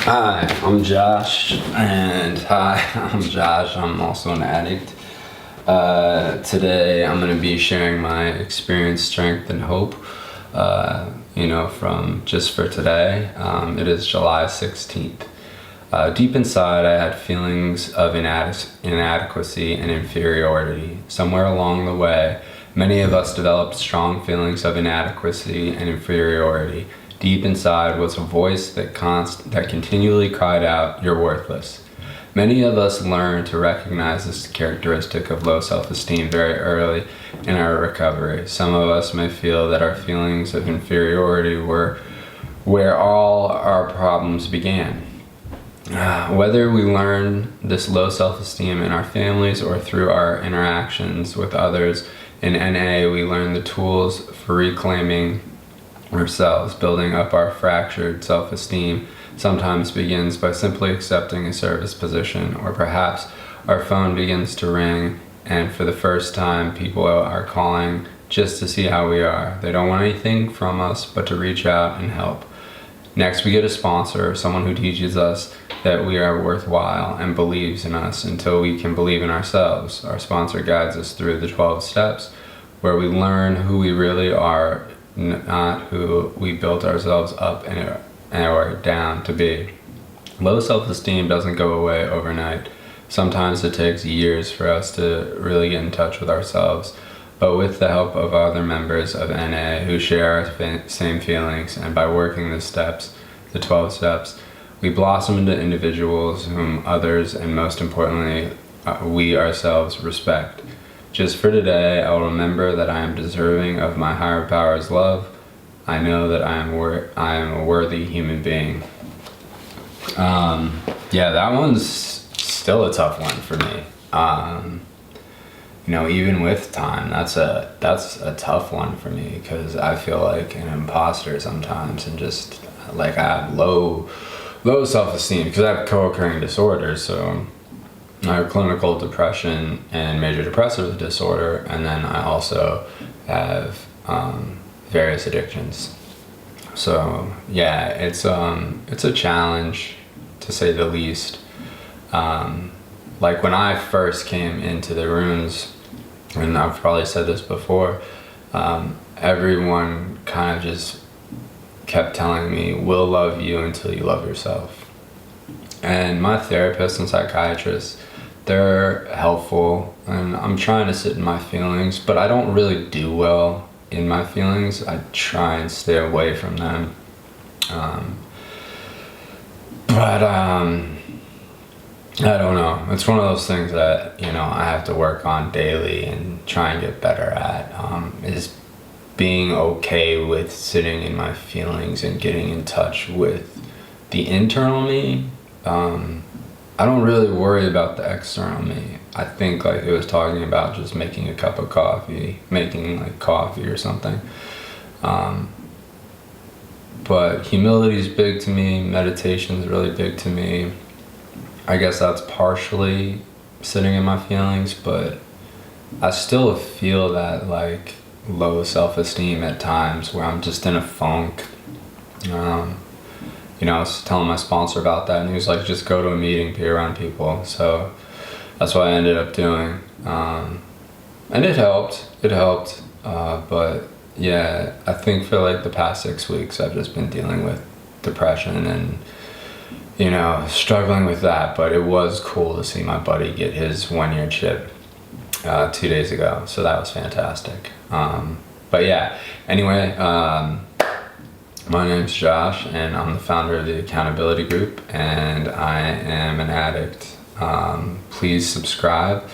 Hi, I'm Josh, I'm also an addict. Today I'm going to be sharing my experience, strength, and hope, from just for today. It is July 16th. Deep inside, I had feelings of inadequacy and inferiority. Somewhere along the way, many of us developed strong feelings of inadequacy and inferiority. Deep inside was a voice that continually cried out, "You're worthless." Many of us learn to recognize this characteristic of low self-esteem very early in our recovery. Some of us may feel that our feelings of inferiority were where all our problems began. Whether we learn this low self-esteem in our families or through our interactions with others in NA, we learn the tools for reclaiming ourselves. Building up our fractured self-esteem sometimes begins by simply accepting a service position, or perhaps our phone begins to ring and for the first time people are calling just to see how we are. They don't want anything from us but to reach out and help. Next, we get a sponsor, someone who teaches us that we are worthwhile and believes in us until we can believe in ourselves. Our sponsor guides us through the 12 steps where we learn who we really are, not who we built ourselves up or down to be. Low self-esteem doesn't go away overnight. Sometimes it takes years for us to really get in touch with ourselves, but with the help of other members of NA who share our same feelings, and by working the 12 steps, we blossom into individuals whom others, and most importantly, we ourselves respect. Just for today, I will remember that I am deserving of my higher power's love. I know that I am a worthy human being. That one's still a tough one for me. Even with time, that's a tough one for me, because I feel like an imposter sometimes, and just like I have low self-esteem because I have co-occurring disorders. So I have clinical depression and major depressive disorder, and then I also have various addictions. So yeah, it's a challenge to say the least. Like when I first came into the rooms, and I've probably said this before, everyone kind of just kept telling me, "We'll love you until you love yourself." And my therapist and psychiatrist, they're helpful, and I'm trying to sit in my feelings, but I don't really do well in my feelings. I try and stay away from them. I don't know. It's one of those things that, I have to work on daily and try and get better at, is being okay with sitting in my feelings and getting in touch with the internal me. I don't really worry about the external me. I think like it was talking about just making a cup of coffee, making like coffee or something. But humility is big to me. Meditation is really big to me. I guess that's partially sitting in my feelings, but I still feel that like low self-esteem at times where I'm just in a funk. I was telling my sponsor about that, and he was like, just go to a meeting, be around people. So that's what I ended up doing. And it helped. But yeah, I think for like the past 6 weeks, I've just been dealing with depression and, struggling with that. But it was cool to see my buddy get his 1-year chip 2 days ago. So that was fantastic. But yeah, anyway, my name's Josh, and I'm the founder of the Accountability Group, and I am an addict. Please subscribe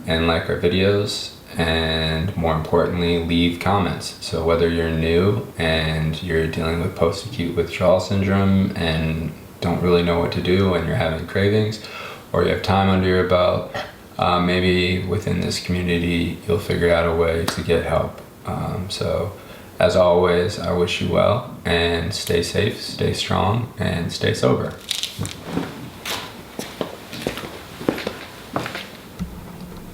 and like our videos, and more importantly, leave comments. So whether you're new and you're dealing with post-acute withdrawal syndrome and don't really know what to do and you're having cravings, or you have time under your belt, maybe within this community you'll figure out a way to get help. So as always, I wish you well, and stay safe, stay strong, and stay sober.